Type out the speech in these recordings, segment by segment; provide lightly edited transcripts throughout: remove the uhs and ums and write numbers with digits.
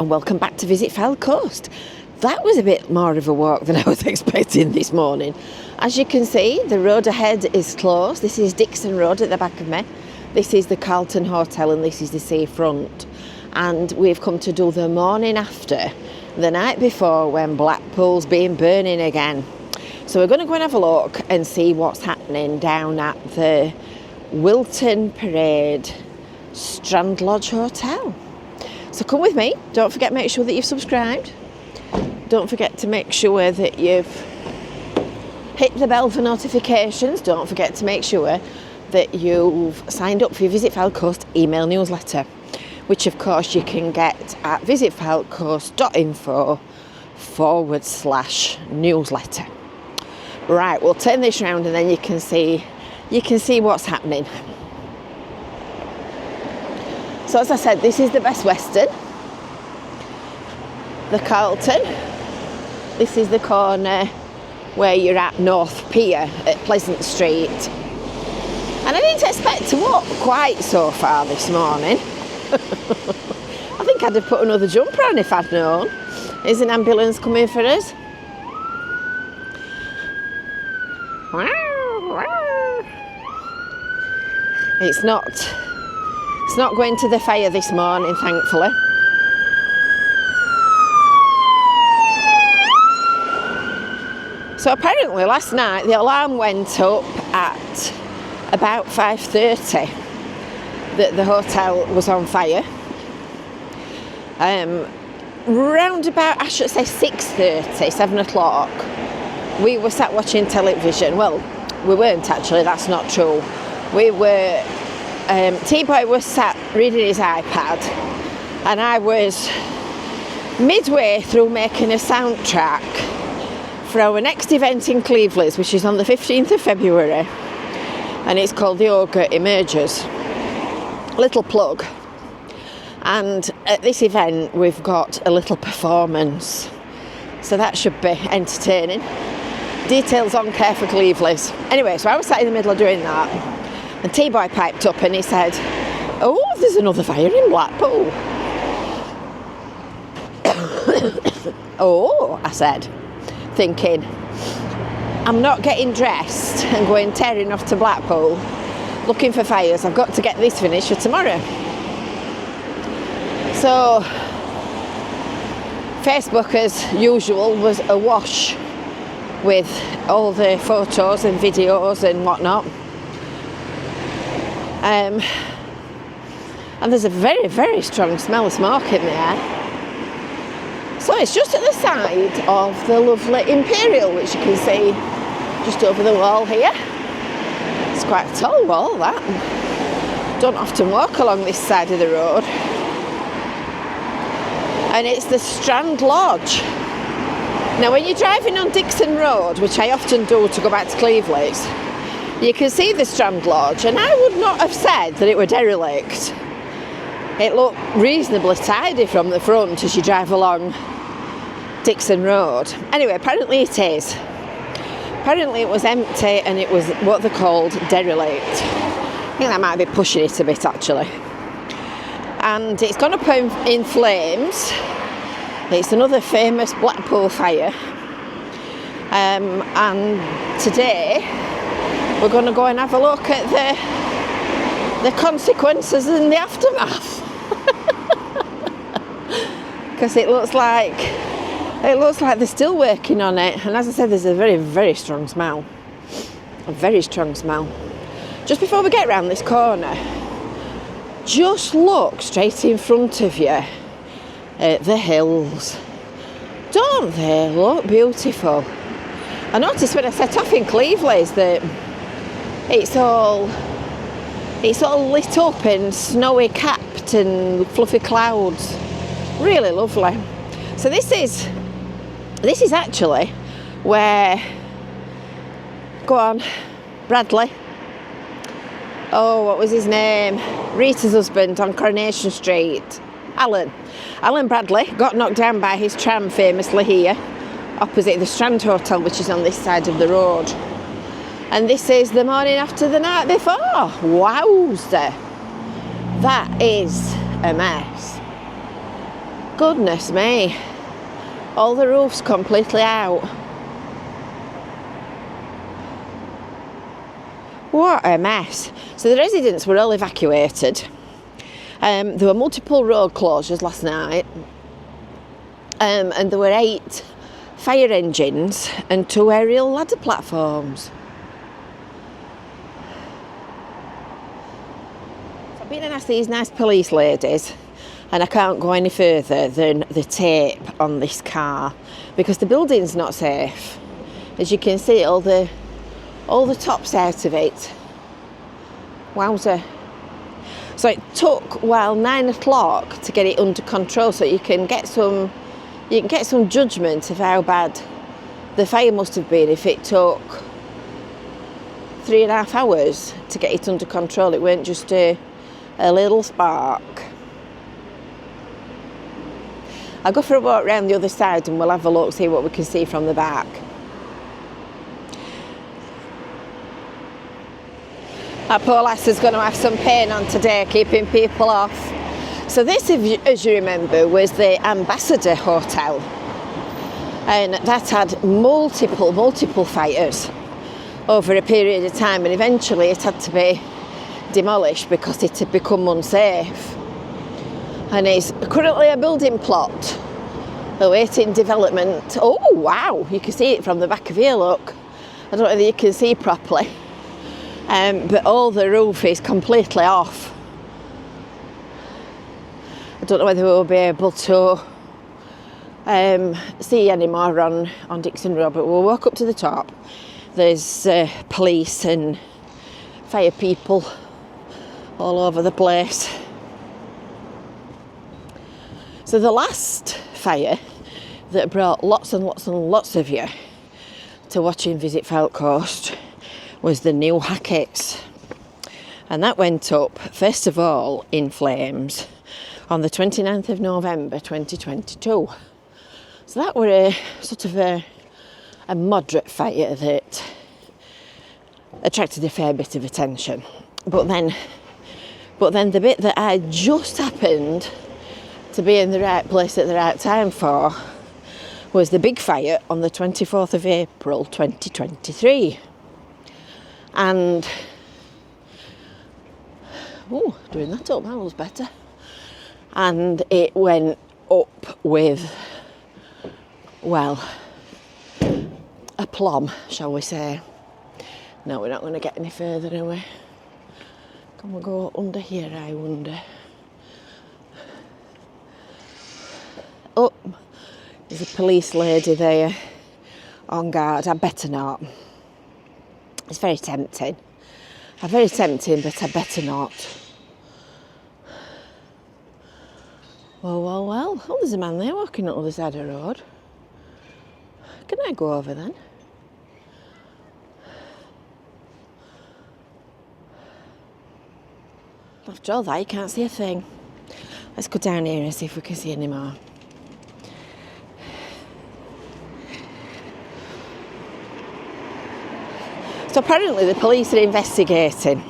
and welcome back to Visit Fylde Coast. That was a bit more of a walk than I was expecting this morning. As you can see, the road ahead is closed. This is Dixon Road at the back of me. This is the Carlton Hotel and this is the seafront. And we've come to do the morning after the night before when Blackpool's been burning again. So we're going to go and have a look and see what's happening down at the Wilton Parade Strand Lodge Hotel. So come with me. Don't forget, make sure that you've subscribed. Don't forget to make sure that you've hit the bell for notifications. Don't forget to make sure that you've signed up for your Visit Fylde Coast email newsletter, which of course you can get at visitfyldecoast.info/newsletter. Right, we'll turn this round and then you can see what's happening. So as I said, this is the Best Western, the Carlton. This is the corner where you're at North Pier at Pleasant Street. And I didn't expect to walk quite so far this morning. I think I'd have put another jumper on if I'd known. Is an ambulance coming for us? It's not going to the fire this morning, thankfully. So apparently last night the alarm went up at about 5:30 that the hotel was on fire. Round about, I should say 6:30, 7 o'clock, we were sat watching television. Well, we weren't actually, that's not true. We were, T-Boy was sat reading his iPad and I was midway through making a soundtrack for our next event in Cleveland, which is on the 15th of February, and it's called The Ogre Emerges. Little plug. And at this event we've got a little performance, so that should be entertaining. Details on care for Cleveland. Anyway, so I was sat in the middle of doing that, and T-Boy piped up and he said, "Oh, there's another fire in Blackpool." "Oh," I said, thinking, I'm not getting dressed and going tearing off to Blackpool looking for fires. I've got to get this finished for tomorrow. So Facebook, as usual, was awash with all the photos and videos and whatnot. And there's a very, very strong smell of smoke in the air. So it's just at the side of the lovely Imperial, which you can see just over the wall here. It's quite a tall wall, that. Don't often walk along this side of the road. And it's the Strand Lodge. Now when you're driving on Dixon Road, which I often do to go back to Cleveland, you can see the Strand Lodge, and I would not have said that it were derelict. It looked reasonably tidy from the front as you drive along Dixon Road. Anyway, apparently it is. Apparently it was empty and it was what they called derelict. I think that might be pushing it a bit actually. And it's gone up in flames. It's another famous Blackpool fire. And today we're going to go and have a look at the consequences and the aftermath. Because it looks like they're still working on it, and as I said, there's a very, very strong smell. A very strong smell. Just before we get round this corner, just look straight in front of you at the hills. Don't they look beautiful? I noticed when I set off in Cleveland that it's all lit up and snowy capped and fluffy clouds. Really lovely. So this is actually where, go on, Bradley. Oh, what was his name? Rita's husband on Coronation Street. Alan Bradley got knocked down by his tram famously here, opposite the Strand Hotel, which is on this side of the road. And this is the morning after the night before. Wowza. That is a mess. Goodness me. All the roofs completely out. What a mess. So the residents were all evacuated. There were multiple road closures last night. And there were 8 fire engines and 2 aerial ladder platforms. So I've been and asked these nice police ladies, and I can't go any further than the tape on this car because the building's not safe. As you can see, all the tops out of it. Wowzer. So it took 9 o'clock to get it under control, so you can get some judgment of how bad the fire must have been if it took 3.5 hours to get it under control. It weren't just a little spark. I'll go for a walk around the other side and we'll have a look, see what we can see from the back. That poor lass is going to have some pain on today, keeping people off. So this, as you remember, was the Ambassador Hotel, and that had multiple fires over a period of time, and eventually it had to be demolished because it had become unsafe, and is currently a building plot awaiting development. Oh wow, you can see it from the back of here, look. I don't know whether you can see properly, but all the roof is completely off. I don't know whether we'll be able to see any more on Dixon Road, but we'll walk up to the top. There's police and fire people all over the place. So the last fire that brought lots and lots of you to watch and visit Fylde Coast was the new Hackett's. And that went up, first of all, in flames on the 29th of November 2022. So that were a sort of a moderate fire that attracted a fair bit of attention. But then the bit that I just happened to be in the right place at the right time for was the big fire on the 24th of April 2023. And doing that up, that was better. And it went up with, well, aplomb, shall we say. No, we're not going to get any further, are we? Can we go under here, I wonder? Oh, there's a police lady there on guard. I better not. It's very tempting. Very tempting, but I better not. Well. Oh, there's a man there walking up the other side of the road. Can I go over then? After all that, you can't see a thing. Let's go down here and see if we can see any more. So apparently the police are investigating,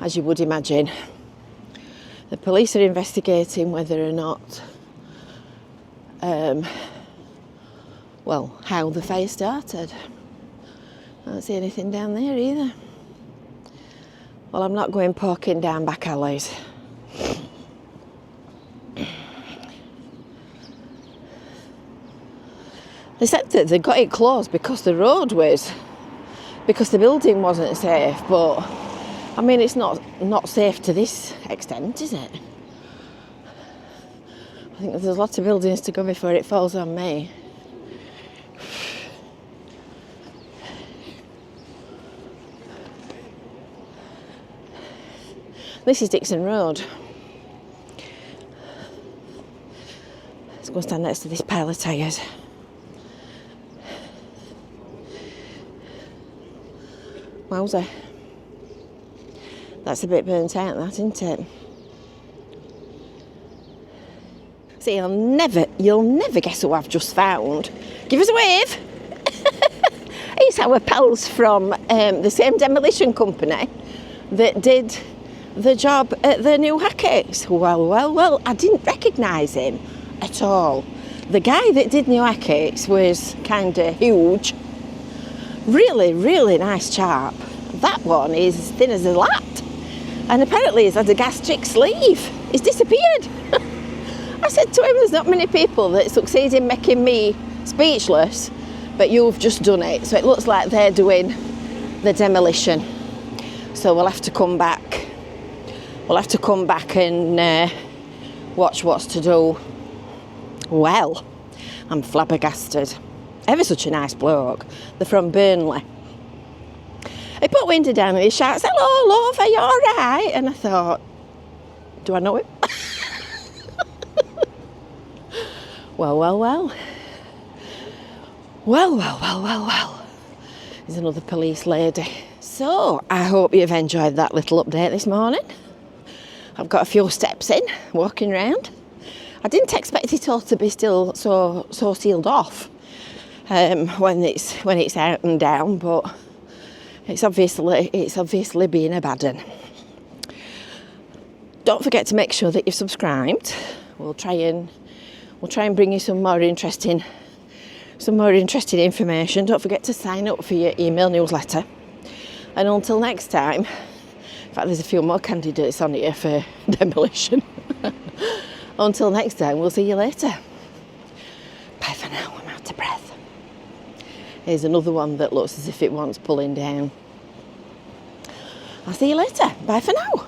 as you would imagine. The police are investigating whether or not, how the fire started. I don't see anything down there either. Well, I'm not going poking down back alleys. They said that they got it closed because the building wasn't safe, but I mean, it's not safe to this extent, is it? I think there's lots of buildings to go before it falls on me. This is Dixon Road. Let's go stand next to this pile of tyres. Wowzer. That's a bit burnt out, that, isn't it? See, you'll never guess who I've just found. Give us a wave. It's our pals from the same demolition company that did the job at the new Hackett's. Well, I didn't recognise him at all. The guy that did Newackies was kind of huge. Really, really nice chap. That one is as thin as a lat. And apparently he's had a gastric sleeve. He's disappeared. I said to him, there's not many people that succeed in making me speechless, but you've just done it. So it looks like they're doing the demolition. So we'll have to come back. We'll have to come back and watch what's to do. Well, I'm flabbergasted. Ever such a nice bloke. They're from Burnley. He put window down and he shouts, "Hello, love, are you all right?" And I thought, do I know him? Well. Well. There's another police lady. So, I hope you've enjoyed that little update this morning. I've got a few steps in, walking around. I didn't expect it all to be still so sealed off when it's out and down, but it's obviously being a bad one. Don't forget to make sure that you've subscribed. We'll try and bring you some more interesting information. Don't forget to sign up for your email newsletter. And until next time, in fact, there's a few more candidates on here for demolition. Until next time, we'll see you later. Bye for now, I'm out of breath. Here's another one that looks as if it wants pulling down. I'll see you later. Bye for now.